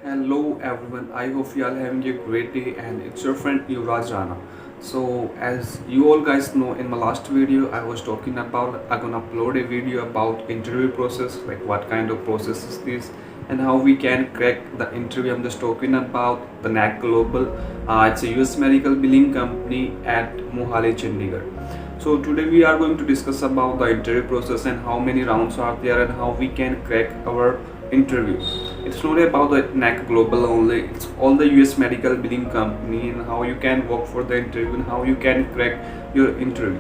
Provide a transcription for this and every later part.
Hello everyone, I hope you all having a great day and it's your friend Yuvraj Rana. So as you all guys know, in my last video I was talking about I'm gonna upload a video about interview process, like what kind of process is this and how we can crack the interview. I'm just talking about the Knack Global. It's a US medical billing company at Mohali, Chandigarh. So today we are going to discuss about the interview process and how many rounds are there and how we can crack our interview. It's not about the Knack Global only, it's all the US medical billing company and how you can work for the interview and how you can crack your interview.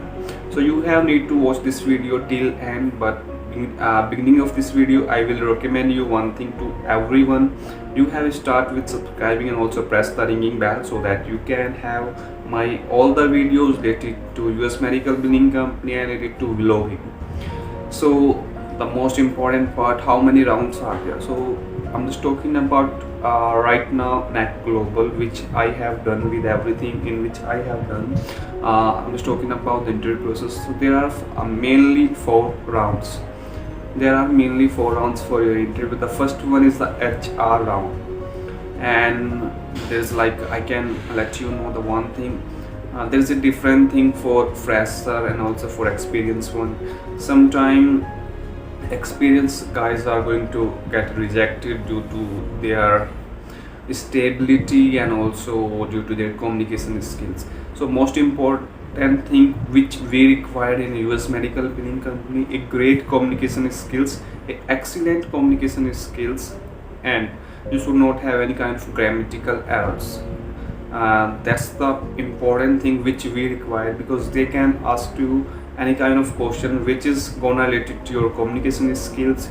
So you have need to watch this video till end, but in beginning of this video I will recommend you one thing to everyone. You have to start with subscribing and also press the ringing bell so that you can have my all the videos related to US medical billing company and related to vlogging. So the most important part, how many rounds are there? So I'm just talking about right now Knack Global, which I have done with everything in which I have done. I'm just talking about the interview process. So there are mainly four rounds. There are mainly four rounds for your interview. The first one is the HR round, and there's like I can let you know the one thing. There's a different thing for fresher and also for experienced one. Sometimes experienced guys are going to get rejected due to their stability and also due to their communication skills. So most important thing which we require in a US medical billing company, a great communication skills, a excellent communication skills, and you should not have any kind of grammatical errors. That's the important thing which we require, because they can ask you any kind of question which is gonna related to your communication skills,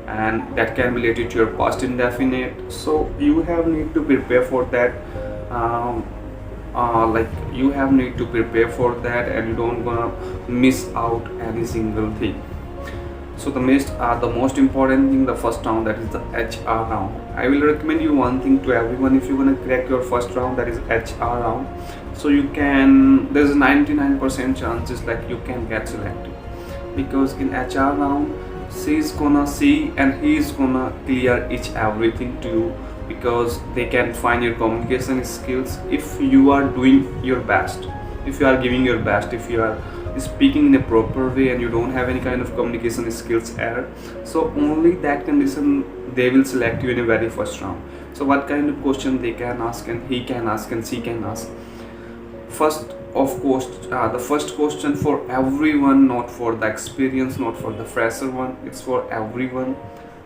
and that can be related to your past indefinite. So you have need to prepare for that. Like you have need to prepare for that, and you don't gonna miss out any single thing. So the most important thing, the first round, that is the HR round. I will recommend you one thing to everyone. If you're gonna crack your first round, that is HR round, so you can, there's 99% chances like you can get selected, because in HR round she's gonna see and he's gonna clear everything to you, because they can find your communication skills. If you are doing your best, if you are giving your best, if you are speaking in a proper way and you don't have any kind of communication skills error, so only that condition they will select you in a very first round. So what kind of question they can ask, and he can ask and she can ask. First of course, the first question for everyone, not for the experience, not for the fresher one, it's for everyone.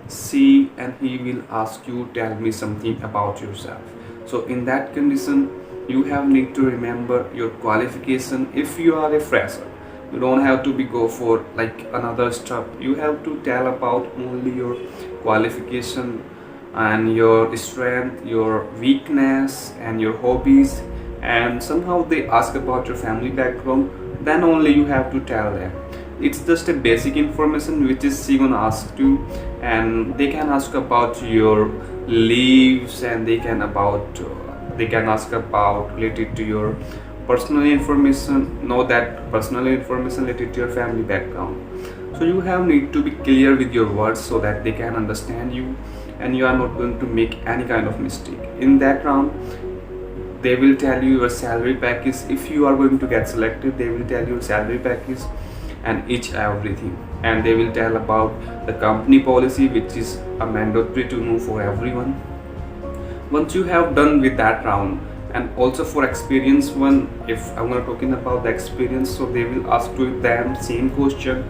She and he will ask you, tell me something about yourself. So in that condition you have need to remember your qualification. If you are a fresher, you don't have to go for like another stuff. You have to tell about only your qualification and your strength, your weakness and your hobbies, and somehow they ask about your family background, then only you have to tell them. It's just a basic information which is she gonna ask you, and they can ask about your leaves, and they can ask about related to your personal information, know that personal information related to your family background. So you have need to be clear with your words so that they can understand you and you are not going to make any kind of mistake. In that round they will tell you your salary package. If you are going to get selected, they will tell you salary package and everything, and they will tell about the company policy, which is a mandatory to know for everyone. Once you have done with that round, and also for experience one, if I'm not talking about the experience, so they will ask to them same question,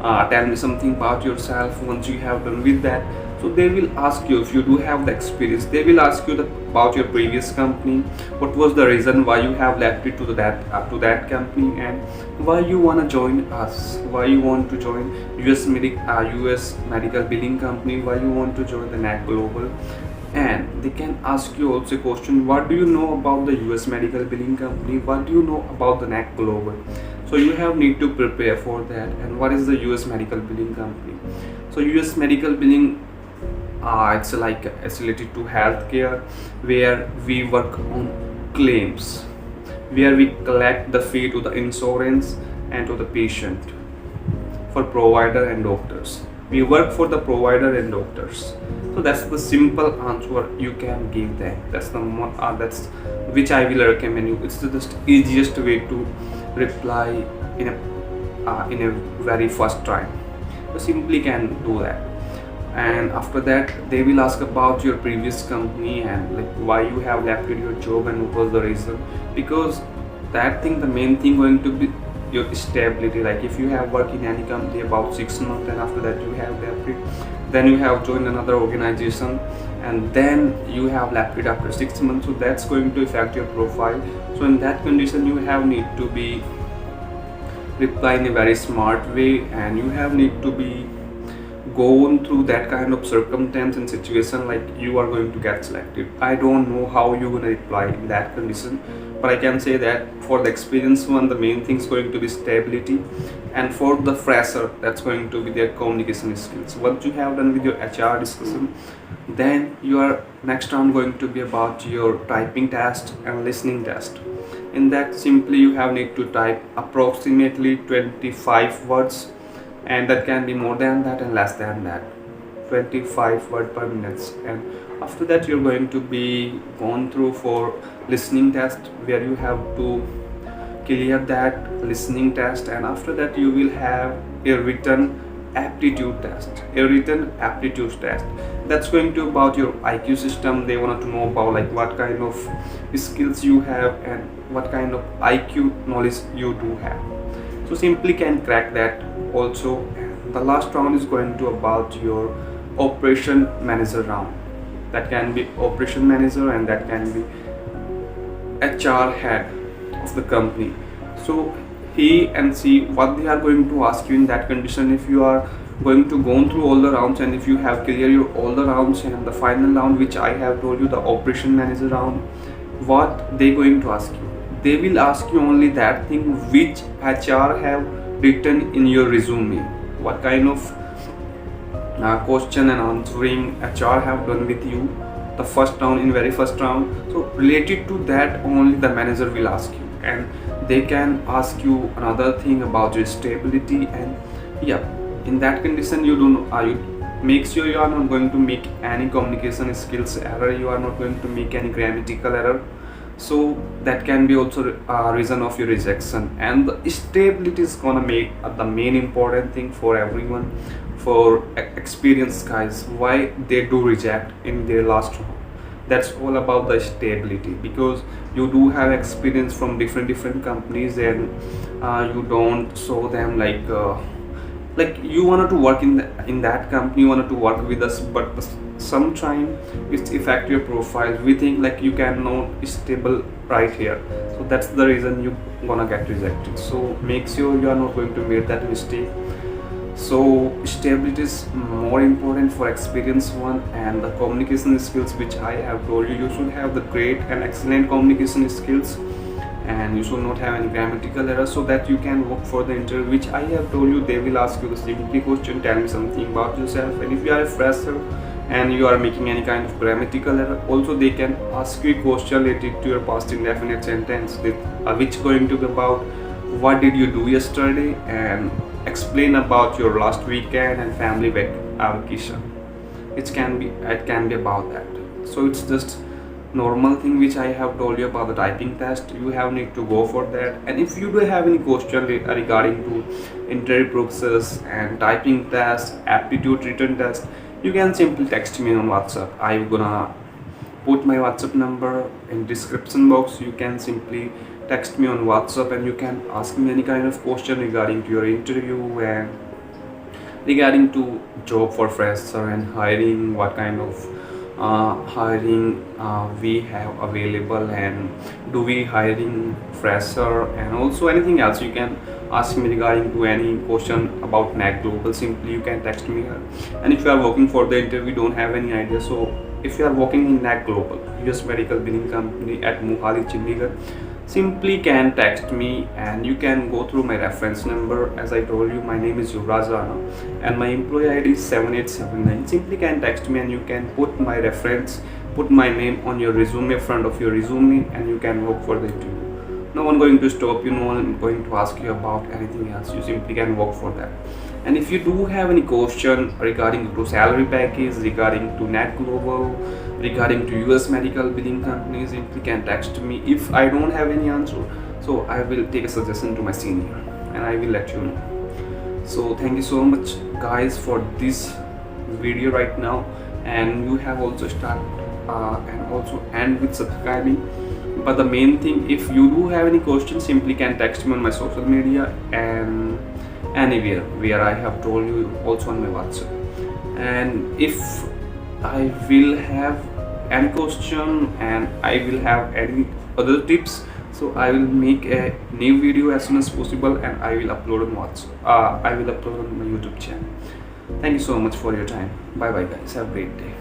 tell me something about yourself. Once you have done with that, so they will ask you, if you do have the experience, they will ask you about your previous company, what was the reason why you have left it to that company, and why you want to join us, why you want to join US medical billing company, why you want to join the Knack Global. And they can ask you also a question, what do you know about the US medical billing company, what do you know about the Knack Global. So you have need to prepare for that. And what is the US medical billing company? So US medical billing, it's like it's related to healthcare, where we work on claims, where we collect the fee to the insurance and to the patient for provider and doctors. We work for the provider and doctors. So that's the simple answer you can give them. That's which I will recommend you. It's the just easiest way to reply in a very first time. You simply can do that. And after that they will ask about your previous company and like why you have left your job and what was the reason. Because that thing, the main thing going to be your stability. Like if you have worked in any company about 6 months and after that you have left it, then you have joined another organization and then you have left it after 6 months, so that's going to affect your profile. So in that condition you have need to be reply in a very smart way, and you have need to be gone through that kind of circumstance and situation like you are going to get selected. I don't know how you're going to reply in that condition, but I can say that for the experienced one the main thing is going to be stability, and for the fresher that's going to be their communication skills. Once you have done with your HR discussion, then your next round going to be about your typing test and listening test. In that simply you have need to type approximately 25 words, and that can be more than that and less than that, 25 word per minute. And after that you're going to be gone through for listening test, where you have to clear that listening test, and after that you will have a written aptitude test. That's going to about your IQ system. They want to know about like what kind of skills you have and what kind of IQ knowledge you do have. So simply can crack that also. The last round is going to about your operation manager round. That can be operation manager and that can be HR head of the company. So he and she, what they are going to ask you in that condition, if you are going to go through all the rounds and if you have clear your all the rounds, and the final round which I have told you, the operation manager round, what they going to ask you? They will ask you only that thing which HR have written in your resume. What kind of question and answering HR have done with you the first round, in very first round. So related to that only the manager will ask you, and they can ask you another thing about your stability. And yeah, in that condition you don't you make sure you are not going to make any communication skills error, you are not going to make any grammatical error. So that can be also a reason of your rejection. And the stability is gonna make the main important thing for everyone, for experienced guys, why they do reject in their last round. That's all about the stability, because you do have experience from different companies, and you don't show them like you wanted to work in that company, you wanted to work with us, but sometime it's affect your profile. We think like you cannot stable right here, so that's the reason you gonna get rejected. So make sure you are not going to make that mistake. So stability is more important for experienced one, and the communication skills which I have told you, you should have the great and excellent communication skills, and you should not have any grammatical errors, so that you can work for the interview which I have told you. They will ask you the simple question, tell me something about yourself. And if you are a fresher and you are making any kind of grammatical error, also they can ask you a question related to your past indefinite sentence, which going to be about what did you do yesterday, and explain about your last weekend and family vacation. It can be about that. So it's just normal thing which I have told you about the typing test. You have need to go for that. And if you do have any question regarding to interview process and typing test, aptitude written test, you can simply text me on WhatsApp. I'm gonna put my WhatsApp number in description box. You can simply text me on WhatsApp and you can ask me any kind of question regarding to your interview and regarding to job for fresher and hiring, what kind of hiring we have available, and do we hiring fresher, and also anything else you can ask me regarding to any question about Knack Global. Simply you can text me here. And if you are working for the interview, don't have any idea, so if you are working in Knack Global, US medical billing company at Mohali, Chandigarh, simply can text me and you can go through my reference number. As I told you, my name is Yuvraj Rana and my employee ID is 7879. Simply can text me and you can put my reference, put my name on your resume, front of your resume, and you can work for the interview. No one going to stop you, no one going to ask you about anything else. You simply can work for that. And if you do have any question regarding to salary package, regarding to Knack Global, regarding to US medical billing companies, you can text me. If I don't have any answer, so I will take a suggestion to my senior and I will let you know. So thank you so much guys for this video right now, and you have also start and also end with subscribing. But the main thing, if you do have any questions, simply can text me on my social media and anywhere where I have told you, also on my WhatsApp. And if I will have any question and I will have any other tips, so I will make a new video as soon as possible and I will upload on WhatsApp. I will upload on my YouTube channel. Thank you so much for your time. Bye bye guys. Have a great day.